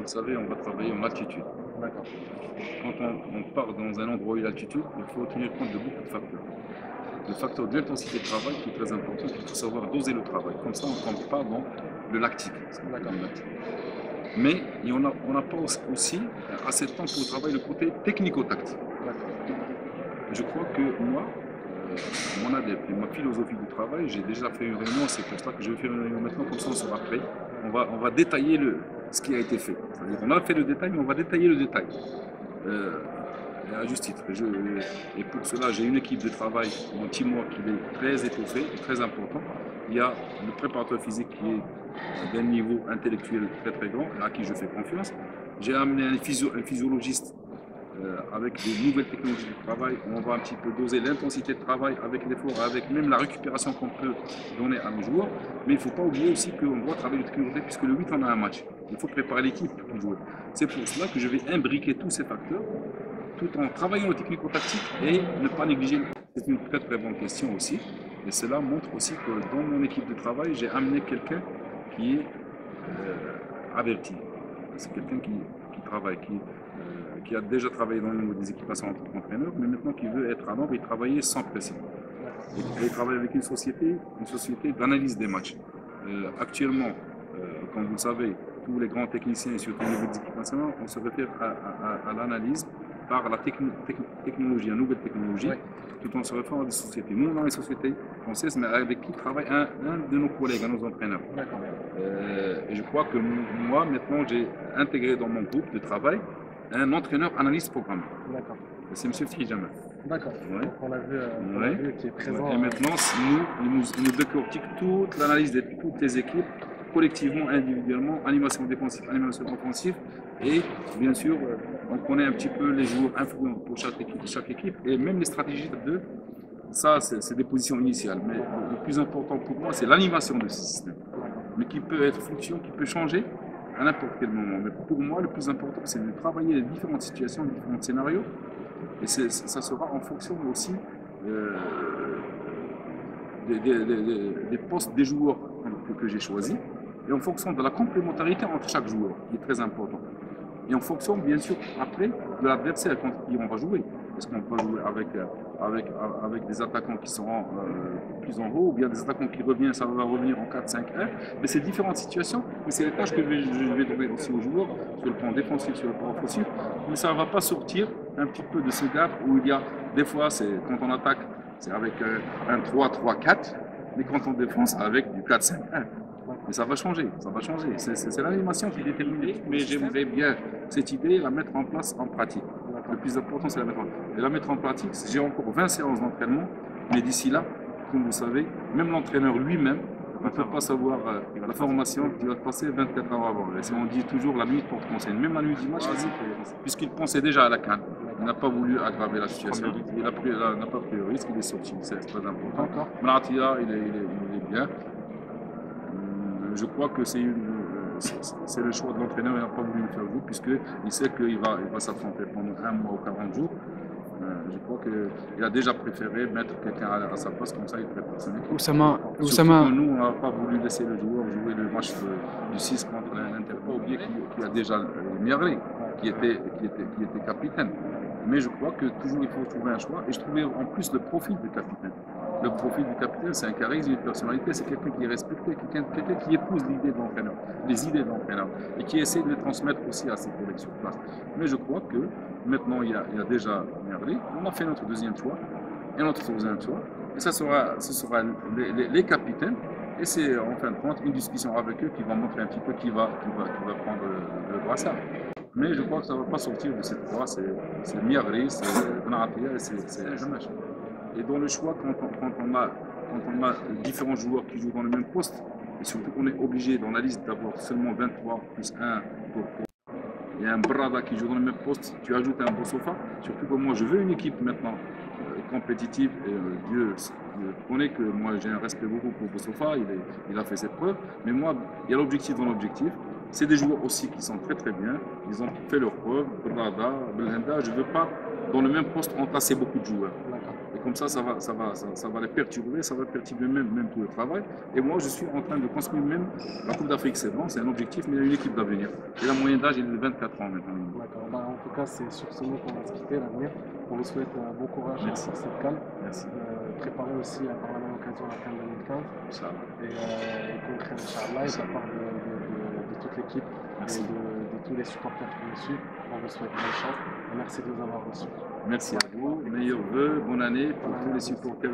vous savez, on va travailler en altitude. D'accord. Quand on part dans un endroit où il y a l'altitude, il faut tenir compte de beaucoup de facteurs. Le facteur de l'intensité de travail qui est très important, il faut savoir doser le travail. Comme ça, on ne tombe pas dans le lactique. D'accord. Mais on n'a pas aussi assez de temps pour travailler le côté technico-tactique. Je crois que moi, mon ADEPT et ma philosophie du travail, j'ai déjà fait une réunion, c'est pour ça que je vais faire une réunion maintenant, comme ça on sera prêt. On va détailler ce qui a été fait. C'est-à-dire qu'on a fait le détail, mais on va détailler le détail. À juste titre. Et pour cela, j'ai une équipe de travail, mon teamwork, qui est très étoffé, très important. Il y a le préparateur physique qui est d'un niveau intellectuel très très grand, à qui je fais confiance. J'ai amené un physiologiste avec des nouvelles technologies de travail. On va un petit peu doser l'intensité de travail avec l'effort, avec même la récupération qu'on peut donner à nos joueurs. Mais il ne faut pas oublier aussi qu'on doit travailler le technologie puisque le 8 on a un match. Il faut préparer l'équipe pour jouer. C'est pour cela que je vais imbriquer tous ces facteurs tout en travaillant au technico-tactique et ne pas négliger. C'est une très très bonne question aussi. Et cela montre aussi que dans mon équipe de travail, j'ai amené quelqu'un qui est averti. C'est quelqu'un qui travaille, qui a déjà travaillé dans le niveau des équipations en tant qu'entraîneur, mais maintenant qui veut être à l'ombre et travailler sans pression. Et travailler avec une société d'analyse des matchs. Actuellement, comme vous le savez, tous les grands techniciens, surtout au niveau des équipations, on se réfère à l'analyse par la technologie, la nouvelle technologie, tout en se référant à des sociétés. Nous, on a une société française, mais avec qui travaille un de nos collègues, un de nos entraîneurs. Et je crois que moi, maintenant, j'ai intégré dans mon groupe de travail un entraîneur analyste programme. C'est M. Fijama. D'accord. Donc on a vu qui est présent. Et maintenant, nous décortique toute l'analyse de toutes les équipes, collectivement, individuellement, animation défensive, animation offensive, et bien sûr, on connaît un petit peu les joueurs influents pour chaque équipe, et même les stratégies de ça, c'est des positions initiales. Mais le plus important pour moi, c'est l'animation de ce système, mais qui peut être fonction, qui peut changer à n'importe quel moment. Mais pour moi, le plus important, c'est de travailler les différentes situations, les différents scénarios, et ça sera en fonction aussi des postes des joueurs que j'ai choisis, et en fonction de la complémentarité entre chaque joueur, qui est très important. Et en fonction, bien sûr, après, de l'adversaire contre qui on va jouer. Est-ce qu'on va jouer avec des attaquants qui seront plus en haut, ou bien des attaquants qui reviennent, ça va revenir en 4-5-1. Mais c'est différentes situations, mais c'est les tâches que je vais donner aussi aux joueurs, sur le plan défensif, sur le plan offensif. Mais ça ne va pas sortir un petit peu de ce gap où il y a, des fois, quand on attaque, c'est avec un 3-3-4, mais quand on défense, c'est avec du 4-5-1. Mais ça va changer, ça va changer. C'est l'animation qui est déterminée, mais j'aimerais bien cette idée la mettre en place en pratique. Le plus important, c'est la mettre en pratique. Et la mettre en pratique, j'ai encore 20 séances d'entraînement, mais d'ici là, comme vous savez, même l'entraîneur lui-même, on ne peut pas savoir la formation qui va passer 24 heures avant. Et on dit toujours la minute porte conseil. Même la nuit du match, puisqu'il pensait déjà à la CAN, il n'a pas voulu aggraver la situation. Il n'a pas pris le risque, il est sorti. C'est très important. Mlatia, il est bien. Je crois que c'est le choix de l'entraîneur, il n'a pas voulu le faire jouer, puisqu'il sait qu'il va s'affronter pendant 1 mois ou 40 jours. Je crois qu'il a déjà préféré mettre quelqu'un à sa place, comme ça il prépare son équipe. Oussama. Nous, on n'a pas voulu laisser le joueur jouer le match du 6 contre l'Inter. Pas oublier qu'il y a déjà Miaré, qui était capitaine. Mais je crois que toujours il faut trouver un choix, et je trouvais en plus le profil du capitaine. Le profil du capitaine, c'est un charisme, une personnalité, c'est quelqu'un qui est respecté, quelqu'un qui épouse l'idée de l'entraîneur, les idées de l'entraîneur, et qui essaie de les transmettre aussi à ses collègues sur place. Mais je crois que maintenant, il y a déjà Merlé, on a fait notre deuxième choix, et notre troisième choix, et ce sera les capitaines, et c'est en fin de compte une discussion avec eux qui va montrer un petit peu qui va prendre le brassard. Mais je crois que ça ne va pas sortir de cette voie, c'est Miagri, c'est Benatia et c'est Jamash. Et dans le choix, quand on a différents joueurs qui jouent dans le même poste, et surtout qu'on est obligé dans la liste d'avoir seulement 23 plus 1 il y a un Brada qui joue dans le même poste, tu ajoutes un Bossofa, surtout que moi je veux une équipe maintenant compétitive, et Dieu connaît que moi j'ai un respect beaucoup pour Bossofa, il a fait cette preuve, mais moi il y a l'objectif dans l'objectif. C'est des joueurs aussi qui sont très très bien, ils ont fait leur preuve, Brada, Belhenda, je ne veux pas dans le même poste entasser beaucoup de joueurs. Et Comme ça va les perturber, ça va perturber même tout le travail. Et moi, je suis en train de construire même la Coupe d'Afrique. C'est bon, c'est un objectif, mais il y a une équipe d'avenir. Et la moyenne d'âge est de 24 ans maintenant. D'accord. Bah, en tout cas, c'est sur ce mot qu'on va se quitter, l'avenir. On vous souhaite bon courage pour cette CAN. Merci. Préparez aussi par la même occasion la CAN 2015. Inch'Allah. Et concret, Inch'Allah, et de la part de toute l'équipe et de tous les supporters qui nous suivent. On vous souhaite bonne chance et merci de nous avoir reçus. Merci à vous. Meilleurs vœux, bonne année pour tous les supporters.